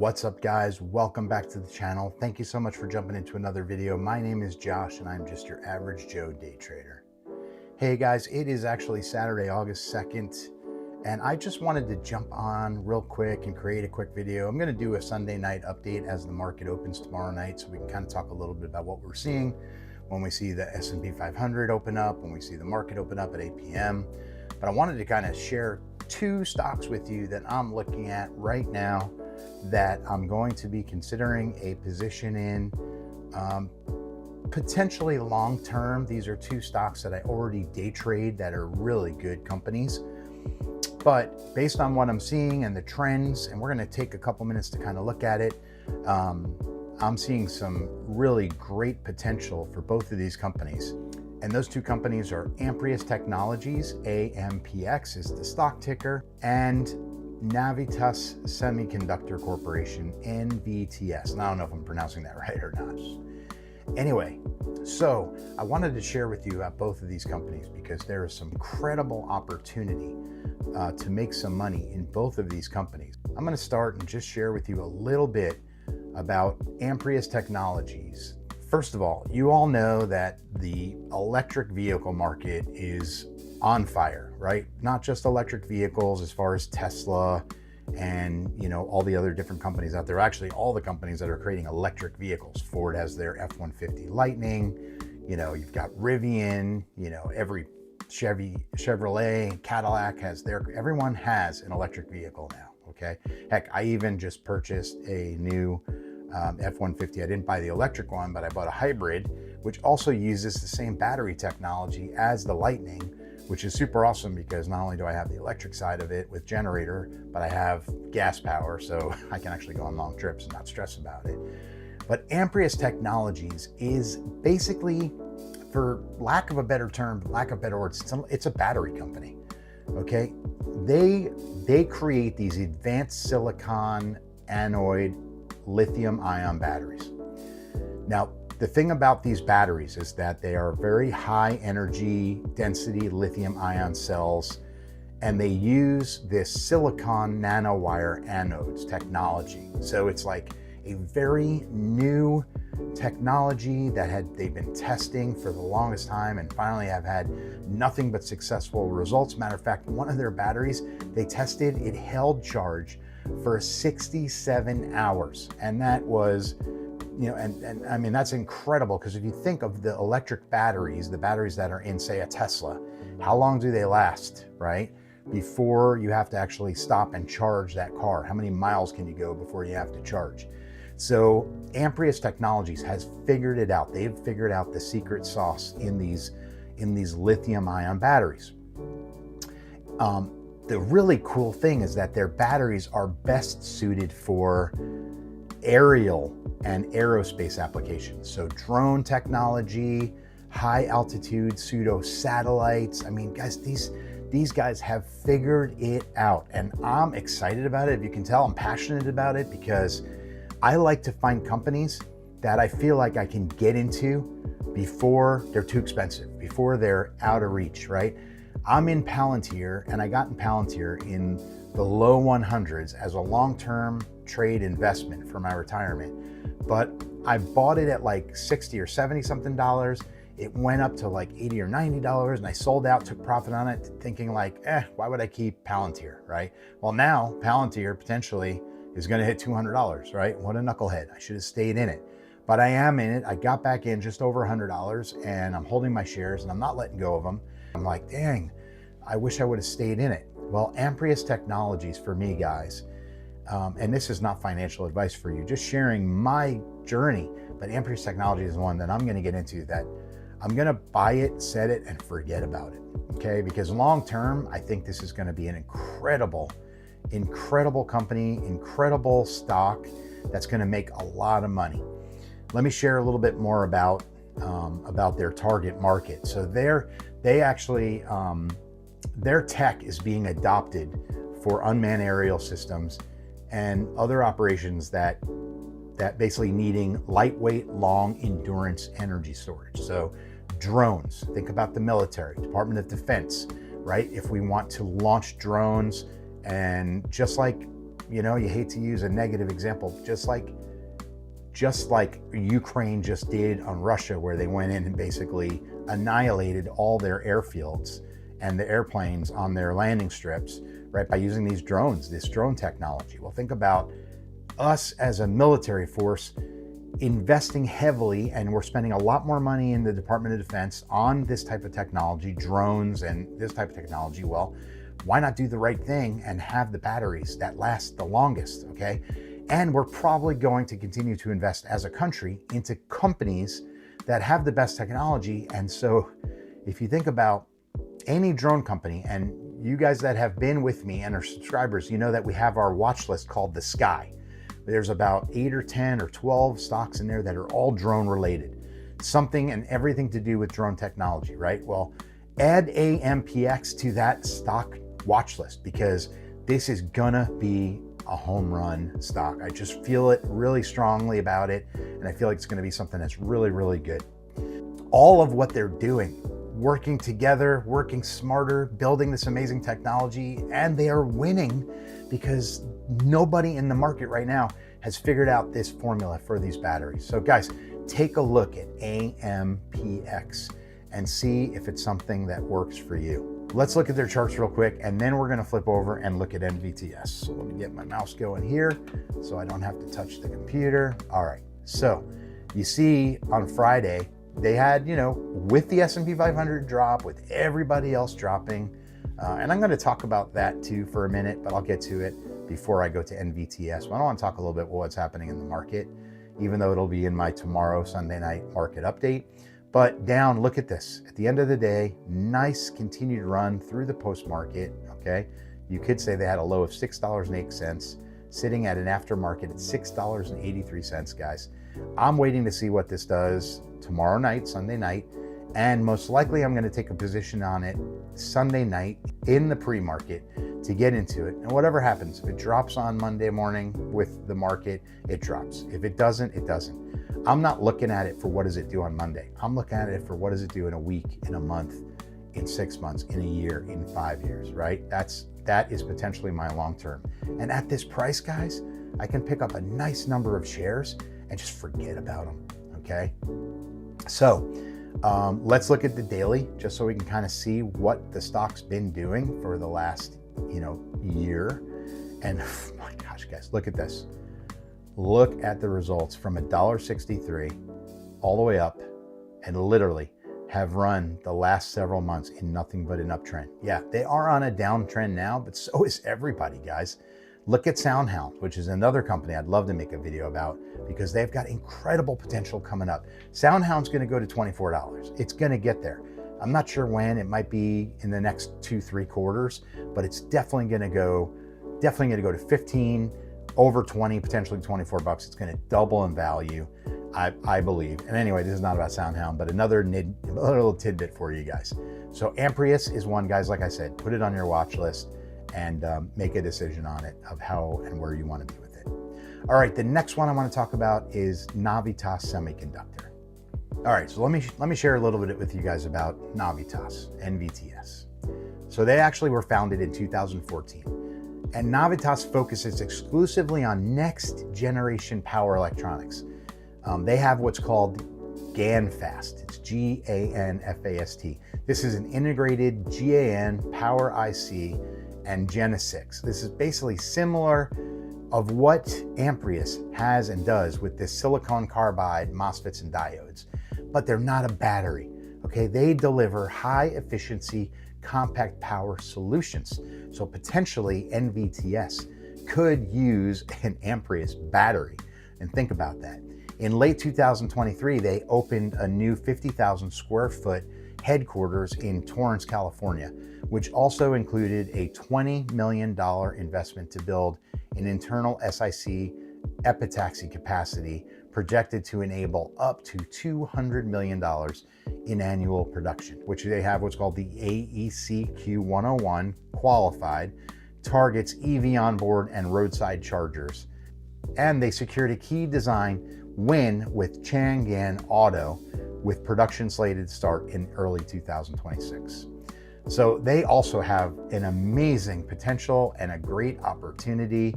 What's up, guys? Welcome back to the channel. Thank you so much for jumping into another video. My name is Josh and I'm just your average Joe day trader. Hey guys, it is actually Saturday, August 2nd, and I just wanted to jump on real quick and create a quick video. I'm going to do a Sunday night update as the market opens tomorrow night, so we can kind of talk a little bit about what we're seeing when we see the S&P 500 open up, when we see the market open up at 8 p.m. But I wanted to kind of share two stocks with you that I'm looking at right now that I'm going to be considering a position in, potentially long term. These are two stocks that I already day trade that are really good companies. But based on what I'm seeing and the trends, and we're going to take a couple minutes to kind of look at it, I'm seeing some really great potential for both of these companies. And those two companies are Amprius Technologies, AMPX is the stock ticker, and NVTS Semiconductor Corporation, NVTS. And I don't know if I'm pronouncing that right or not. Anyway, so I wanted to share with you about both of these companies because there is some incredible opportunity to make some money in both of these companies. I'm going to start and just share with you a little bit about Amprius Technologies. First of all, you all know that the electric vehicle market is on fire, right? Not just electric vehicles as far as Tesla and, all the other different companies out there. Actually, all the companies that are creating electric vehicles. Ford has their F-150 Lightning, you've got Rivian, every Chevrolet, Cadillac has everyone has an electric vehicle now, okay? Heck, I even just purchased a new F-150. I didn't buy the electric one, but I bought a hybrid, which also uses the same battery technology as the Lightning, which is super awesome because not only do I have the electric side of it with generator, but I have gas power, so I can actually go on long trips and not stress about it. But Amprius Technologies is basically, for lack of a better term, lack of better words, it's a battery company, okay? They create these advanced silicon anode lithium ion batteries. Now, the thing about these batteries is that they are very high energy density lithium ion cells, and they use this silicon nanowire anodes technology. So it's like a very new technology that they've been testing for the longest time and finally have had nothing but successful results. Matter of fact, one of their batteries they tested, it held charge for 67 hours. And that was, and I mean, that's incredible, because if you think of the electric batteries, the batteries that are in, say, a Tesla, how long do they last, right? Before you have to actually stop and charge that car. How many miles can you go before you have to charge? So Amprius Technologies has figured it out. They've figured out the secret sauce in these lithium ion batteries. The really cool thing is that their batteries are best suited for aerial and aerospace applications. So drone technology, high altitude pseudo satellites. I mean, guys, these guys have figured it out, and I'm excited about it. If you can tell, I'm passionate about it because I like to find companies that I feel like I can get into before they're too expensive, before they're out of reach, right? I'm in Palantir, and I got in Palantir in the low 100s as a long-term trade investment for my retirement. But I bought it at like 60 or 70 something dollars. It went up to like 80 or 90 dollars, and I sold out, took profit on it, thinking like, why would I keep Palantir, right? Well, now Palantir potentially is going to hit $200, right? What a knucklehead. I should have stayed in it. But I am in it. I got back in just over $100, and I'm holding my shares, and I'm not letting go of them. I'm like, dang, I wish I would have stayed in it. Well, Amprius Technologies for me, guys, and this is not financial advice for you, just sharing my journey, but Amprius Technologies is one that I'm going to get into, that I'm going to buy it, set it, and forget about it, okay? Because long term, I think this is going to be an incredible company, incredible stock that's going to make a lot of money. Let me share a little bit more about their target market. So they actually, their tech is being adopted for unmanned aerial systems and other operations that basically needing lightweight, long endurance energy storage. So drones, think about the military, Department of Defense, right? If we want to launch drones, and just like you know, you hate to use a negative example, just like Ukraine just did on Russia, where they went in and basically annihilated all their airfields and the airplanes on their landing strips, right, by using these drones, this drone technology. Well, think about us as a military force investing heavily, and we're spending a lot more money in the Department of Defense on this type of technology, drones and this type of technology. Well, why not do the right thing and have the batteries that last the longest, okay? And we're probably going to continue to invest as a country into companies that have the best technology. And so if you think about any drone company, and you guys that have been with me and are subscribers, you know that we have our watch list called The Sky. There's about 8 or 10 or 12 stocks in there that are all drone related, something and everything to do with drone technology, right? Well, add AMPX to that stock watch list, because this is gonna be a home run stock. I just feel it really strongly about it, and I feel like it's going to be something that's really, really good. All of what they're doing, working together, working smarter, building this amazing technology, and they are winning because nobody in the market right now has figured out this formula for these batteries. So guys, take a look at AMPX and see if it's something that works for you. Let's look at their charts real quick, and then we're gonna flip over and look at NVTS. So let me get my mouse going here so I don't have to touch the computer. All right, so you see on Friday, they had, you know, with the S&P 500 drop, with everybody else dropping, and I'm gonna talk about that too for a minute, but I'll get to it before I go to NVTS. But I wanna talk a little bit about what's happening in the market, even though it'll be in my tomorrow Sunday night market update. But down, look at this. At the end of the day, nice continued run through the post-market, okay? You could say they had a low of $6.08, sitting at an aftermarket at $6.83, guys. I'm waiting to see what this does tomorrow night, Sunday night, and most likely I'm gonna take a position on it Sunday night in the pre-market to get into it. And whatever happens, if it drops on Monday morning with the market, it drops. If it doesn't, it doesn't. I'm not looking at it for what does it do on Monday. I'm looking at it for what does it do in a week, in a month, in 6 months, in a year, in 5 years, right? That is potentially my long-term. And at this price, guys, I can pick up a nice number of shares and just forget about them, okay? So let's look at the daily, just so we can kind of see what the stock's been doing for the last, you know, year. And oh my gosh, guys, look at this. Look at the results from $1.63 all the way up, and literally have run the last several months in nothing but an uptrend. Yeah, they are on a downtrend now, but so is everybody, guys. Look at SoundHound, which is another company I'd love to make a video about, because they've got incredible potential coming up. SoundHound's gonna go to $24. It's gonna get there. I'm not sure when. It might be in the next 2-3 quarters, but it's definitely gonna go to 15, over 20, potentially 24 bucks. It's going to double in value, I believe. And anyway, this is not about SoundHound, but another little tidbit for you guys. So Amprius is one, guys, like I said, put it on your watch list and make a decision on it of how and where you want to be with it. All right, the next one I want to talk about is NVTS Semiconductor. All right, so let me share a little bit with you guys about NVTS. So they actually were founded in 2014. And NVTS focuses exclusively on next generation power electronics. They have what's called GaNFast. It's GaNFast. This is an integrated GaN power IC and Gen 6. This is basically similar of what Amprius has and does with this silicon carbide MOSFETs and diodes, but they're not a battery, okay? They deliver high efficiency compact power solutions. So potentially NVTS could use an Amprius battery. And think about that. In late 2023, they opened a new 50,000 square foot headquarters in Torrance, California, which also included a $20 million investment to build an internal SiC epitaxy capacity projected to enable up to $200 million in annual production, which they have what's called the AEC Q101 qualified, targets EV onboard and roadside chargers. And they secured a key design win with Chang'an Auto, with production slated to start in early 2026. So they also have an amazing potential and a great opportunity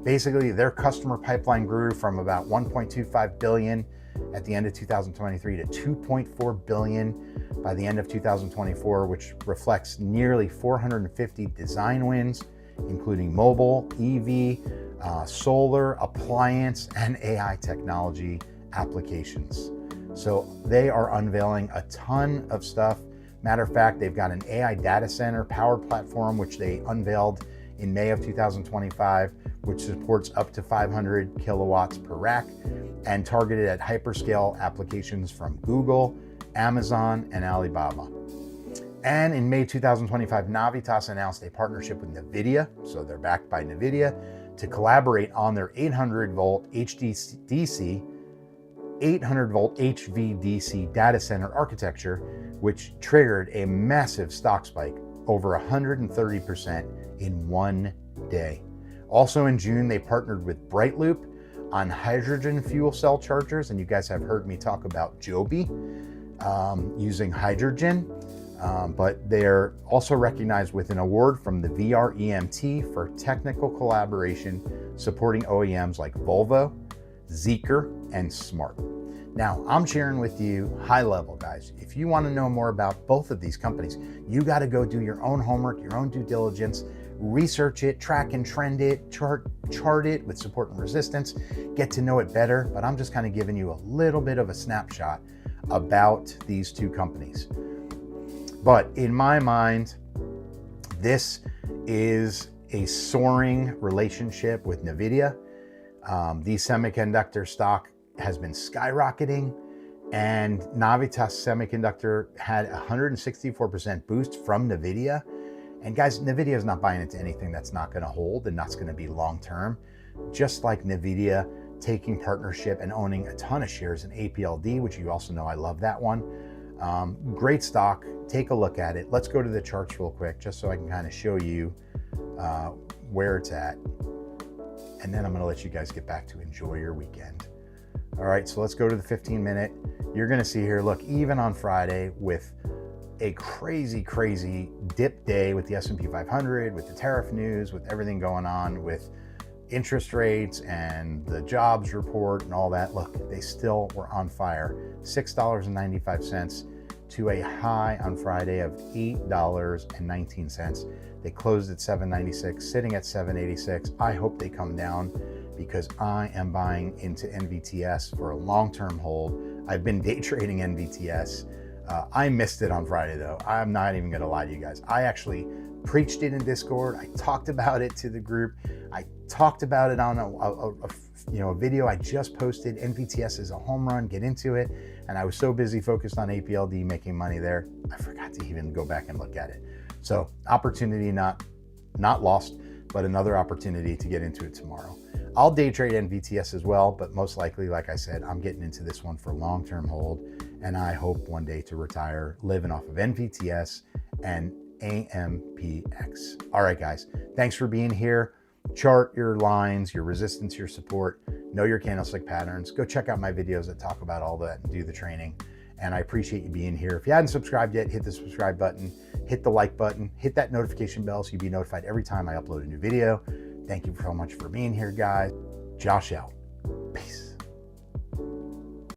Basically, their customer pipeline grew from about 1.25 billion at the end of 2023 to 2.4 billion by the end of 2024, which reflects nearly 450 design wins, including mobile, EV, solar, appliance, and AI technology applications. So they are unveiling a ton of stuff. Matter of fact, they've got an AI data center power platform, which they unveiled in May of 2025, which supports up to 500 kilowatts per rack and targeted at hyperscale applications from Google, Amazon, and Alibaba. And in May 2025, NVTS announced a partnership with NVIDIA, so they're backed by NVIDIA, to collaborate on their 800 volt HVDC data center architecture, which triggered a massive stock spike, over 130% in one day. Also in June, they partnered with Brightloop on hydrogen fuel cell chargers, and you guys have heard me talk about Joby using hydrogen, but they're also recognized with an award from the VREMT for technical collaboration supporting OEMs like Volvo, Zeekr, and Smart. Now, I'm sharing with you high level, guys. If you want to know more about both of these companies, you got to go do your own homework, your own due diligence, research it, track and trend it, chart it with support and resistance, get to know it better. But I'm just kind of giving you a little bit of a snapshot about these two companies. But in my mind, this is a soaring relationship with NVIDIA. The semiconductor stock has been skyrocketing, and NVTS Semiconductor had a 164% boost from NVIDIA. And guys, NVIDIA is not buying into anything that's not going to hold and that's going to be long-term. Just like NVIDIA taking partnership and owning a ton of shares in APLD, which you also know I love that one. Great stock. Take a look at it. Let's go to the charts real quick, just so I can kind of show you where it's at. And then I'm going to let you guys get back to enjoy your weekend. All right, so let's go to the 15-minute. You're going to see here, look, even on Friday with a crazy dip day with the S&P 500, with the tariff news, with everything going on with interest rates and the jobs report and all that. Look, they still were on fire. $6.95 to a high on Friday of $8.19. They closed at $7.96, sitting at $7.86. I hope they come down because I am buying into NVTS for a long-term hold. I've been day trading NVTS. I missed it on Friday though. I'm not even gonna lie to you guys. I actually preached it in Discord. I talked about it to the group. I talked about it on a video I just posted. NVTS is a home run, get into it. And I was so busy focused on APLD making money there, I forgot to even go back and look at it. So opportunity not lost, but another opportunity to get into it tomorrow. I'll day trade NVTS as well, but most likely, like I said, I'm getting into this one for long-term hold, and I hope one day to retire living off of NVTS and AMPX. All right, guys, thanks for being here. Chart your lines, your resistance, your support, know your candlestick patterns. Go check out my videos that talk about all that and do the training. And I appreciate you being here. If you hadn't subscribed yet, hit the subscribe button, hit the like button, hit that notification bell so you'll be notified every time I upload a new video. Thank you so much for being here, guys. Josh out.